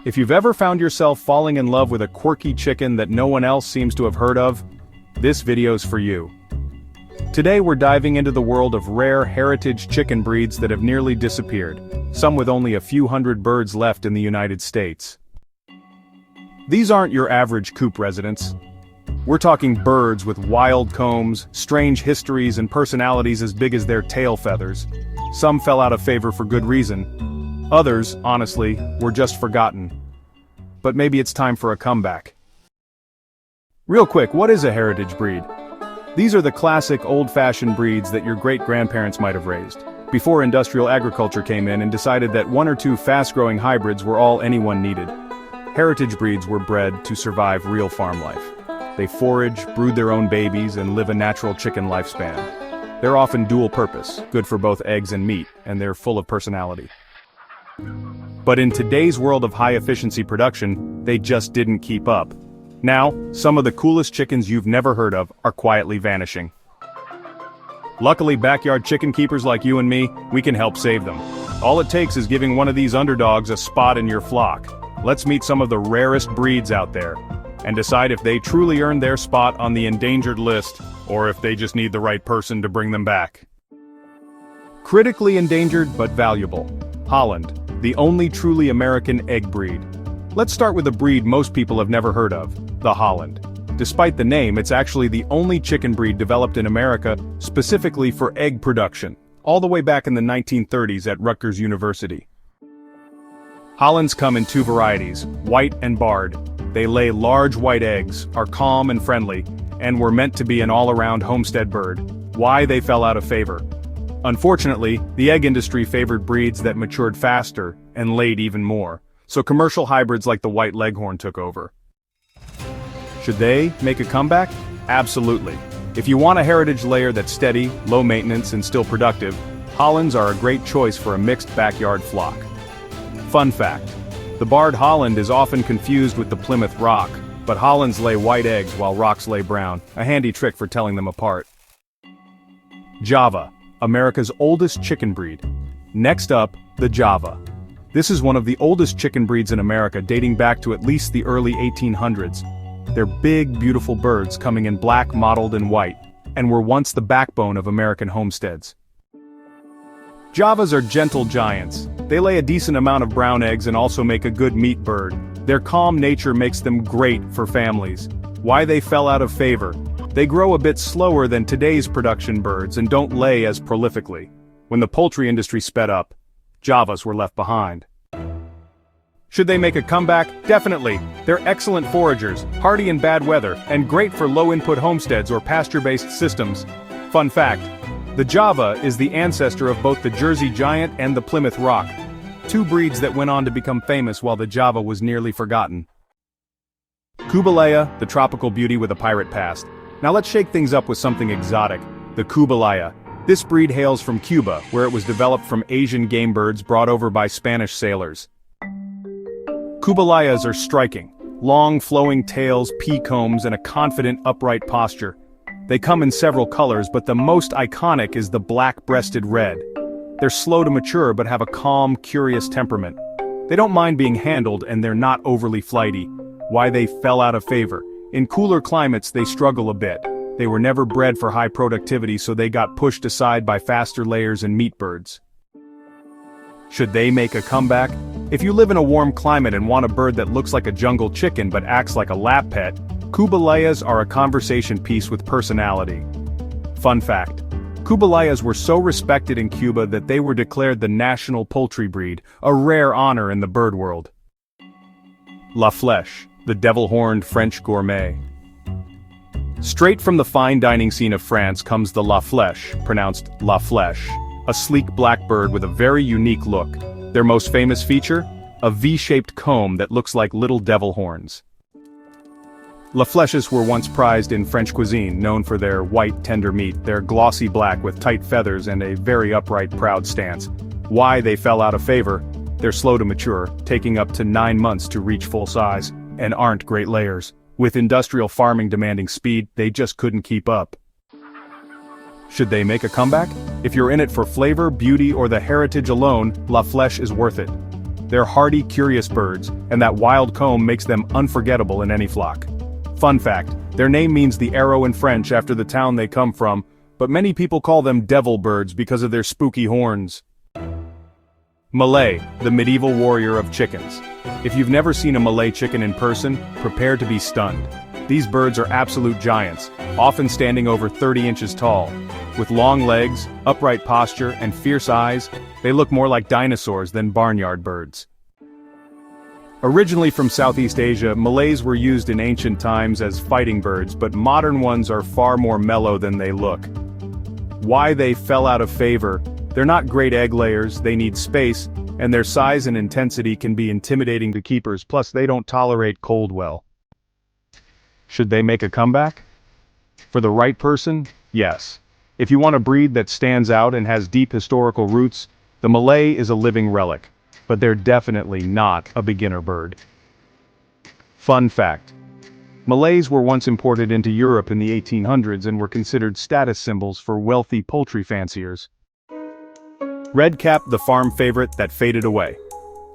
If you've ever found yourself falling in love with a quirky chicken that no one else seems to have heard of, this video's for you. Today we're diving into the world of rare heritage chicken breeds that have nearly disappeared, some with only a few hundred birds left in the United States. These aren't your average coop residents. We're talking birds with wild combs, strange histories and personalities as big as their tail feathers. Some fell out of favor for good reason. Others, honestly, were just forgotten. But maybe it's time for a comeback. Real quick, what is a heritage breed? These are the classic old-fashioned breeds that your great-grandparents might have raised, before industrial agriculture came in and decided that one or two fast-growing hybrids were all anyone needed. Heritage breeds were bred to survive real farm life. They forage, brood their own babies, and live a natural chicken lifespan. They're often dual-purpose, good for both eggs and meat, and they're full of personality. But in today's world of high-efficiency production, they just didn't keep up. Now, some of the coolest chickens you've never heard of are quietly vanishing. Luckily, backyard chicken keepers like you and me, we can help save them. All it takes is giving one of these underdogs a spot in your flock. Let's meet some of the rarest breeds out there, and decide if they truly earned their spot on the endangered list, or if they just need the right person to bring them back. Critically endangered but valuable. Holland, the only truly American egg breed. Let's start with a breed most people have never heard of, the Holland. Despite the name, it's actually the only chicken breed developed in America specifically for egg production, all the way back in the 1930s at Rutgers University. Hollands come in two varieties, white and barred. They lay large white eggs, are calm and friendly, and were meant to be an all-around homestead bird. Why they fell out of favor? Unfortunately, the egg industry favored breeds that matured faster and laid even more, so commercial hybrids like the white leghorn took over. Should they make a comeback? Absolutely. If you want a heritage layer that's steady, low maintenance, and still productive, Hollands are a great choice for a mixed backyard flock. Fun fact: the barred Holland is often confused with the Plymouth Rock, but Hollands lay white eggs while Rocks lay brown, a handy trick for telling them apart. Java, America's oldest chicken breed. Next up, the Java. This is one of the oldest chicken breeds in America, dating back to at least the early 1800s. They're big, beautiful birds coming in black mottled and white, and were once the backbone of American homesteads. Javas are gentle giants. They lay a decent amount of brown eggs and also make a good meat bird. Their calm nature makes them great for families. Why they fell out of favor? They grow a bit slower than today's production birds and don't lay as prolifically. When the poultry industry sped up, Javas were left behind. Should they make a comeback? Definitely. They're excellent foragers, hardy in bad weather, and great for low-input homesteads or pasture-based systems. Fun fact: the Java is the ancestor of both the Jersey Giant and the Plymouth Rock, two breeds that went on to become famous while the Java was nearly forgotten. Kubalaya, the tropical beauty with a pirate past. Now let's shake things up with something exotic, the Kubalaya. This breed hails from Cuba, where it was developed from Asian game birds brought over by Spanish sailors. Kubalayas are striking. Long flowing tails, pea combs, and a confident upright posture. They come in several colors, but the most iconic is the black-breasted red. They're slow to mature but have a calm, curious temperament. They don't mind being handled and they're not overly flighty. Why they fell out of favor? In cooler climates they struggle a bit. They were never bred for high productivity, so they got pushed aside by faster layers and meat birds. Should they make a comeback? If you live in a warm climate and want a bird that looks like a jungle chicken but acts like a lap pet, Kubalayas are a conversation piece with personality. Fun fact: Kubalayas were so respected in Cuba that they were declared the national poultry breed, a rare honor in the bird world. La Flèche, the devil-horned French gourmet. Straight from the fine dining scene of France comes the La Flèche, pronounced La Flèche, a sleek black bird with a very unique look. Their most famous feature? A V-shaped comb that looks like little devil horns. La Flèches were once prized in French cuisine, known for their white, tender meat, their glossy black with tight feathers and a very upright, proud stance. Why they fell out of favor? They're slow to mature, taking up to 9 months to reach full size, and aren't great layers. With industrial farming demanding speed, they just couldn't keep up. Should they make a comeback? If you're in it for flavor, beauty, or the heritage alone, La Flèche is worth it. They're hardy, curious birds, and that wild comb makes them unforgettable in any flock. Fun fact, their name means the arrow in French after the town they come from, but many people call them devil birds because of their spooky horns. Malay, the medieval warrior of chickens. If you've never seen a Malay chicken in person, prepare to be stunned. These birds are absolute giants, often standing over 30 inches tall. With long legs, upright posture, and fierce eyes, they look more like dinosaurs than barnyard birds. Originally from Southeast Asia, Malays were used in ancient times as fighting birds, but modern ones are far more mellow than they look. Why they fell out of favor? They're not great egg layers, they need space, and their size and intensity can be intimidating to keepers, plus they don't tolerate cold well. Should they make a comeback? For the right person, yes. If you want a breed that stands out and has deep historical roots, the Malay is a living relic, but they're definitely not a beginner bird. Fun fact. Malays were once imported into Europe in the 1800s and were considered status symbols for wealthy poultry fanciers. Redcap, the farm favorite that faded away.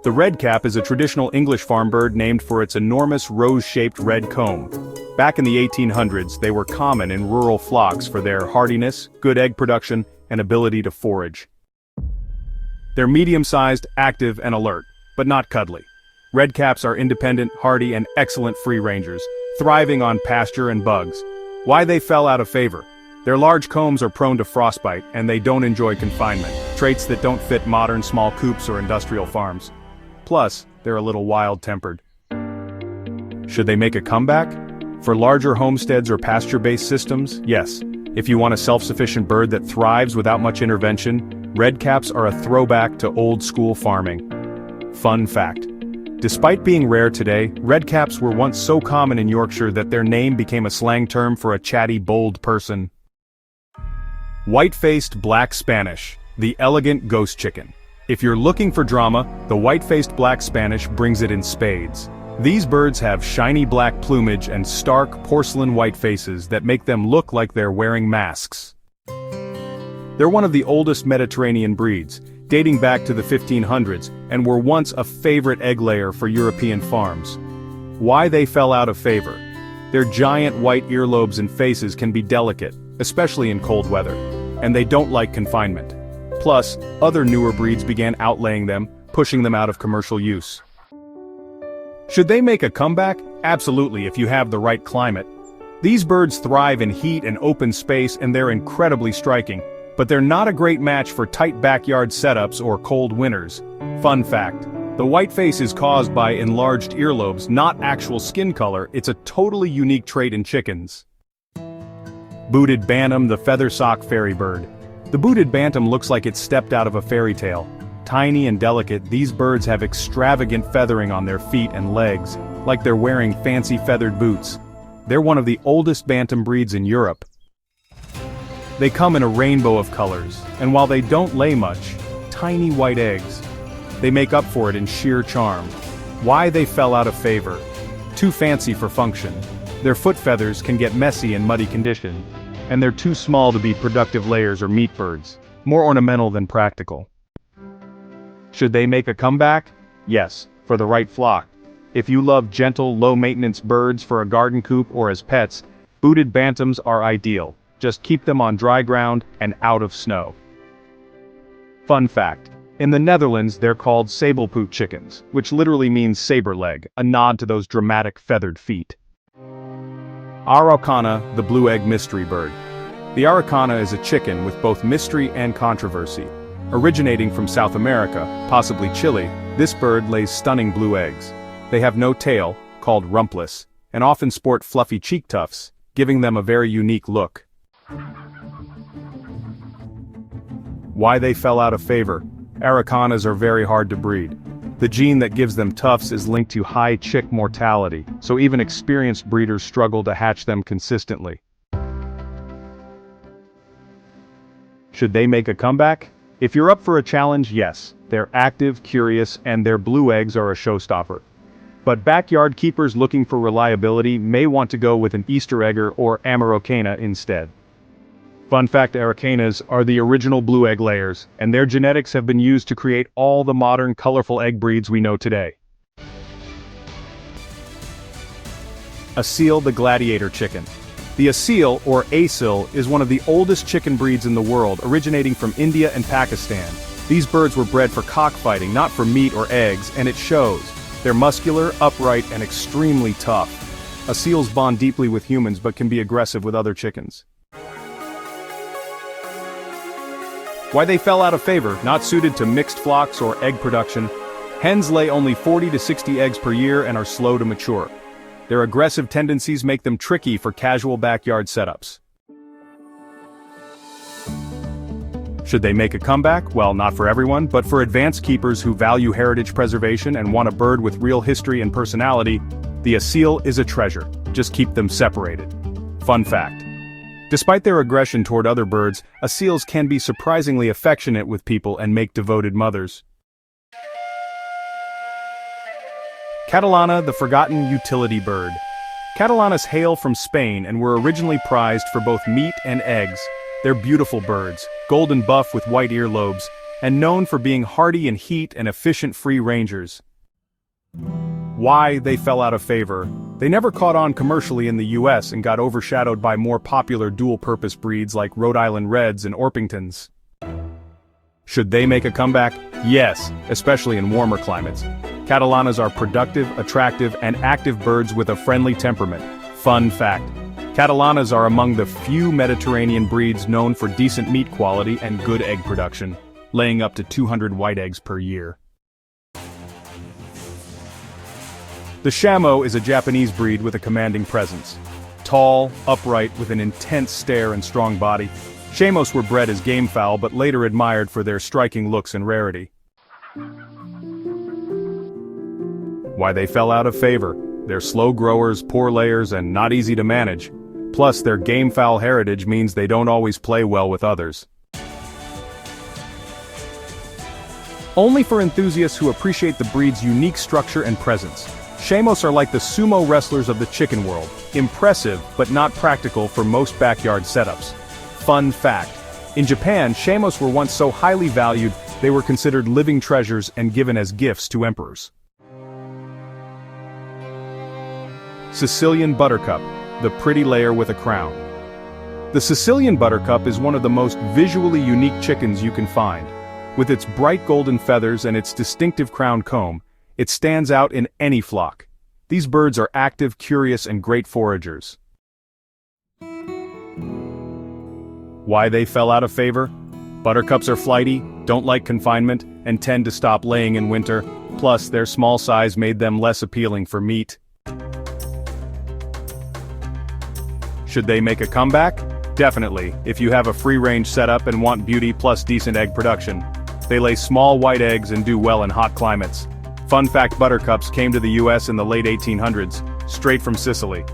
The redcap is a traditional English farm bird named for its enormous rose-shaped red comb. Back in the 1800s, they were common in rural flocks for their hardiness, good egg production, and ability to forage. They're medium-sized, active, and alert, but not cuddly. Redcaps are independent, hardy, and excellent free-rangers, thriving on pasture and bugs. Why they fell out of favor? Their large combs are prone to frostbite, and they don't enjoy confinement, traits that don't fit modern small coops or industrial farms. Plus, they're a little wild-tempered. Should they make a comeback? For larger homesteads or pasture-based systems, yes. If you want a self-sufficient bird that thrives without much intervention, redcaps are a throwback to old-school farming. Fun fact. Despite being rare today, redcaps were once so common in Yorkshire that their name became a slang term for a chatty, bold person. White-faced black Spanish, the elegant ghost chicken. If you're looking for drama, the white-faced black Spanish brings it in spades. These birds have shiny black plumage and stark porcelain white faces that make them look like they're wearing masks. They're one of the oldest Mediterranean breeds, dating back to the 1500s, and were once a favorite egg layer for European farms. Why they fell out of favor? Their giant white earlobes and faces can be delicate, especially in cold weather, and they don't like confinement. Plus, other newer breeds began outlaying them, pushing them out of commercial use. Should they make a comeback? Absolutely, if you have the right climate. These birds thrive in heat and open space, and they're incredibly striking, but they're not a great match for tight backyard setups or cold winters. Fun fact. The white face is caused by enlarged earlobes, not actual skin color. It's a totally unique trait in chickens. Booted bantam, the feather sock fairy bird. The booted bantam looks like it stepped out of a fairy tale. Tiny and delicate, these birds have extravagant feathering on their feet and legs, like they're wearing fancy feathered boots. They're one of the oldest bantam breeds in Europe. They come in a rainbow of colors, and while they don't lay much, tiny white eggs, they make up for it in sheer charm. Why they fell out of favor? Too fancy for function. Their foot feathers can get messy in muddy conditions, and they're too small to be productive layers or meat birds, more ornamental than practical. Should they make a comeback? Yes, for the right flock. If you love gentle, low-maintenance birds for a garden coop or as pets, booted bantams are ideal. Just keep them on dry ground and out of snow. Fun fact. In the Netherlands, they're called sabelpoot chickens, which literally means saber leg, a nod to those dramatic feathered feet. Araucana, the blue egg mystery bird. The Araucana is a chicken with both mystery and controversy. Originating from South America, possibly Chile, this bird lays stunning blue eggs. They have no tail, called rumpless, and often sport fluffy cheek tufts, giving them a very unique look. Why they fell out of favor? Araucanas are very hard to breed. The gene that gives them tufts is linked to high chick mortality, so even experienced breeders struggle to hatch them consistently. Should they make a comeback? If you're up for a challenge, yes. They're active, curious, and their blue eggs are a showstopper. But backyard keepers looking for reliability may want to go with an Easter egger or Araucana instead. Fun fact, Araucanas are the original blue egg layers, and their genetics have been used to create all the modern colorful egg breeds we know today. Asil the gladiator chicken. The asil, or asil, is one of the oldest chicken breeds in the world, originating from India and Pakistan. These birds were bred for cockfighting, not for meat or eggs, and it shows. They're muscular, upright, and extremely tough. Asils bond deeply with humans but can be aggressive with other chickens. Why they fell out of favor: not suited to mixed flocks or egg production. Hens lay only 40 to 60 eggs per year and are slow to mature. Their aggressive tendencies make them tricky for casual backyard setups. Should they make a comeback? Well, not for everyone, but for advanced keepers who value heritage preservation and want a bird with real history and personality, the asil is a treasure. Just keep them separated. Fun fact: despite their aggression toward other birds, asils can be surprisingly affectionate with people and make devoted mothers. Catalana, the forgotten utility bird. Catalanas hail from Spain and were originally prized for both meat and eggs. They're beautiful birds, golden buff with white earlobes, and known for being hardy in heat and efficient free rangers. Why they fell out of favor: they never caught on commercially in the US and got overshadowed by more popular dual-purpose breeds like Rhode Island Reds and Orpingtons. Should they make a comeback? Yes, especially in warmer climates. Catalanas are productive, attractive, and active birds with a friendly temperament. Fun fact: Catalanas are among the few Mediterranean breeds known for decent meat quality and good egg production, laying up to 200 white eggs per year. The Shamo is a Japanese breed with a commanding presence. Tall, upright, with an intense stare and strong body, Shamos were bred as game fowl but later admired for their striking looks and rarity. Why they fell out of favor: they're slow growers, poor layers, and not easy to manage. Plus, their game fowl heritage means they don't always play well with others. Only for enthusiasts who appreciate the breed's unique structure and presence. Shamos are like the sumo wrestlers of the chicken world, impressive but not practical for most backyard setups. Fun fact: in Japan, Shamos were once so highly valued, they were considered living treasures and given as gifts to emperors. Sicilian buttercup, the pretty layer with a crown. The Sicilian buttercup is one of the most visually unique chickens you can find. With its bright golden feathers and its distinctive crown comb, it stands out in any flock. These birds are active, curious, and great foragers. Why they fell out of favor? Buttercups are flighty, don't like confinement, and tend to stop laying in winter. Plus, their small size made them less appealing for meat. Should they make a comeback? Definitely, if you have a free-range setup and want beauty plus decent egg production. They lay small white eggs and do well in hot climates. Fun fact: buttercups came to the US in the late 1800s, straight from Sicily.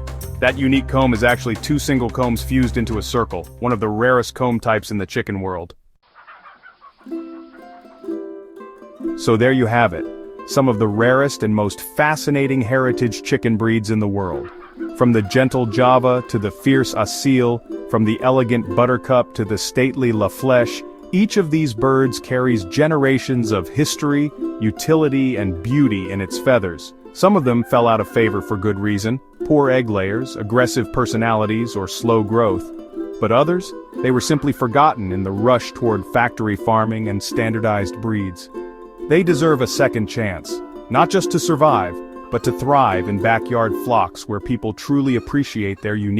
That unique comb is actually two single combs fused into a circle, one of the rarest comb types in the chicken world. So there you have it, some of the rarest and most fascinating heritage chicken breeds in the world. From the gentle Java to the fierce Asil, from the elegant buttercup to the stately La Flèche, each of these birds carries generations of history, utility, and beauty in its feathers. Some of them fell out of favor for good reason: poor egg layers, aggressive personalities, or slow growth. But others, they were simply forgotten in the rush toward factory farming and standardized breeds. They deserve a second chance, not just to survive, but to thrive in backyard flocks where people truly appreciate their unique